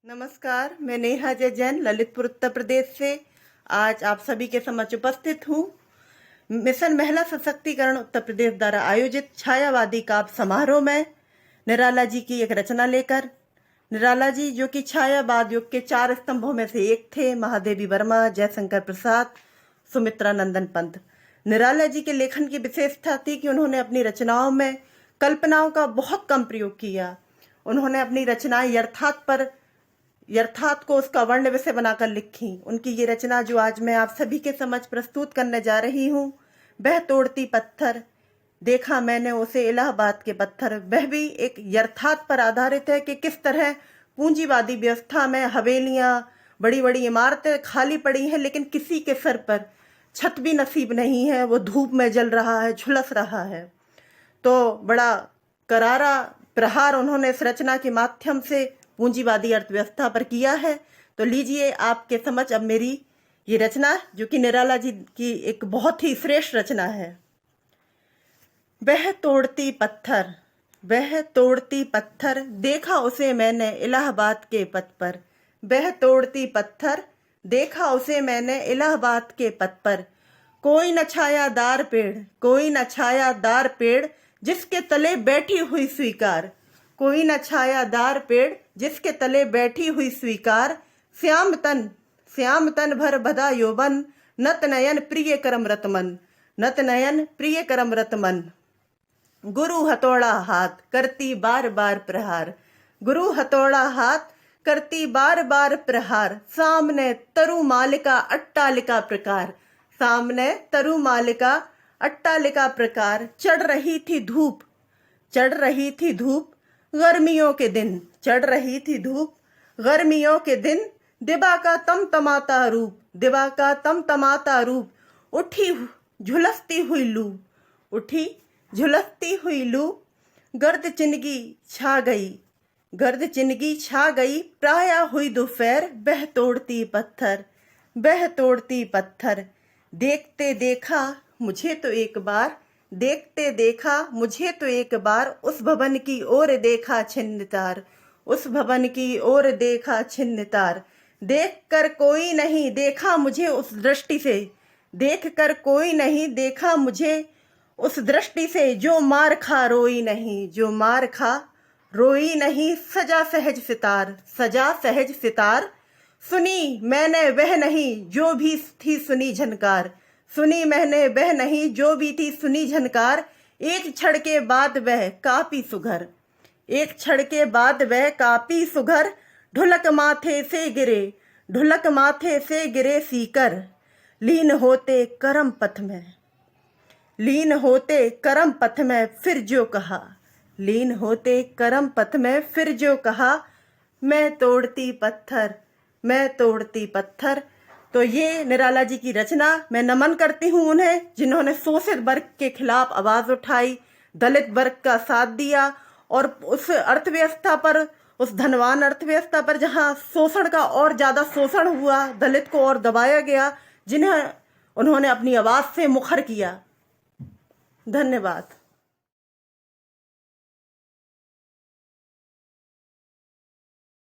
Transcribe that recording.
नमस्कार, मैं नेहा जैन ललितपुर उत्तर प्रदेश से आज आप सभी के समक्ष उपस्थित हूँ। मिशन महिला सशक्तिकरण उत्तर प्रदेश द्वारा आयोजित छायावादी काव्य समारोह में निराला जी की एक रचना लेकर। निराला जी जो कि छायावाद युग के 4 स्तंभों में से एक थे, महादेवी वर्मा, जयशंकर प्रसाद, सुमित्रा नंदन पंत। निराला जी के लेखन की विशेषता थी कि उन्होंने अपनी रचनाओं में कल्पनाओं का बहुत कम प्रयोग किया। उन्होंने अपनी रचनाएं यथार्थ को उसका वर्ण विषय बनाकर लिखी। उनकी ये रचना जो आज मैं आप सभी के समक्ष प्रस्तुत करने जा रही हूँ, वह तोड़ती पत्थर, देखा मैंने उसे इलाहाबाद के पत्थर। वह भी एक यथार्थ पर आधारित है कि किस तरह पूंजीवादी व्यवस्था में हवेलियां, बड़ी बड़ी इमारतें खाली पड़ी हैं, लेकिन किसी के सर पर छत भी नसीब नहीं है, वो धूप में जल रहा है, झुलस रहा है। तो बड़ा करारा प्रहार उन्होंने इस रचना के माध्यम से पूंजीवादी अर्थव्यवस्था पर किया है। तो लीजिए आपके समझ अब मेरी ये रचना, जो कि निराला जी की एक बहुत ही श्रेष्ठ रचना है। वह तोड़ती पत्थर, वह तोड़ती पत्थर, देखा उसे मैंने इलाहाबाद के पथ पर। वह तोड़ती पत्थर, देखा उसे मैंने इलाहाबाद के पथ पर। कोई न छायादार पेड़, कोई न छायादार पेड़, जिसके तले बैठी हुई स्वीकार। कोई न छायादार पेड़, जिसके तले बैठी हुई स्वीकार। श्याम तन भर बधा यौवन, नत नयन प्रिय करम रतमन, नत नयन प्रिय करम रतमन। गुरु हथौड़ा हाथ, करती बार बार प्रहार। गुरु हथौड़ा हाथ, करती बार बार प्रहार। सामने तरु मालिका अट्टालिका प्रकार, सामने तरु मालिका अट्टालिका प्रकार। चढ़ रही थी धूप, चढ़ रही थी धूप, गर्मियों के दिन, चढ़ रही थी धूप, गर्मियों के दिन। दिबा का तमतमाता रूप, दिबा का तमतमाता रूप। उठी झुलसती हुई लू, उठी झुलसती हुई लू। गर्द चिनगी छा गई, गर्द चिनगी छा गई। प्राया हुई दोपहर, वह तोड़ती पत्थर, वह तोड़ती पत्थर। देखते देखा मुझे तो एक बार, देखते देखा मुझे तो एक बार। उस भवन की ओर देखा छिन्न तार, उस भवन की ओर देखा छिन्न तार। देख कर कोई नहीं देखा मुझे उस दृष्टि से, देख कर कोई नहीं देखा मुझे उस दृष्टि से। जो मार खा रोई नहीं, जो मार खा रोई नहीं। सजा सहज सितार, सजा सहज सितार। सुनी मैंने वह नहीं जो भी थी सुनी झनकार, सुनी मैंने वह नहीं जो भी थी सुनी झनकार। एक क्षण के बाद वह कापी सुघर, एक क्षण के बाद वह कापी सुघर। ढुलक माथे से गिरे, ढुलक माथे से गिरे सीकर। लीन होते करम पथ में, लीन होते करम पथ में फिर जो कहा, लीन होते करम पथ में फिर जो कहा। मैं तोड़ती पत्थर, मैं तोड़ती पत्थर। तो ये निराला जी की रचना। मैं नमन करती हूँ उन्हें, जिन्होंने शोषित वर्ग के खिलाफ आवाज उठाई, दलित वर्ग का साथ दिया और उस अर्थव्यवस्था पर, उस धनवान अर्थव्यवस्था पर जहाँ शोषण का और ज्यादा शोषण हुआ, दलित को और दबाया गया, जिन्हें उन्होंने अपनी आवाज से मुखर किया। धन्यवाद।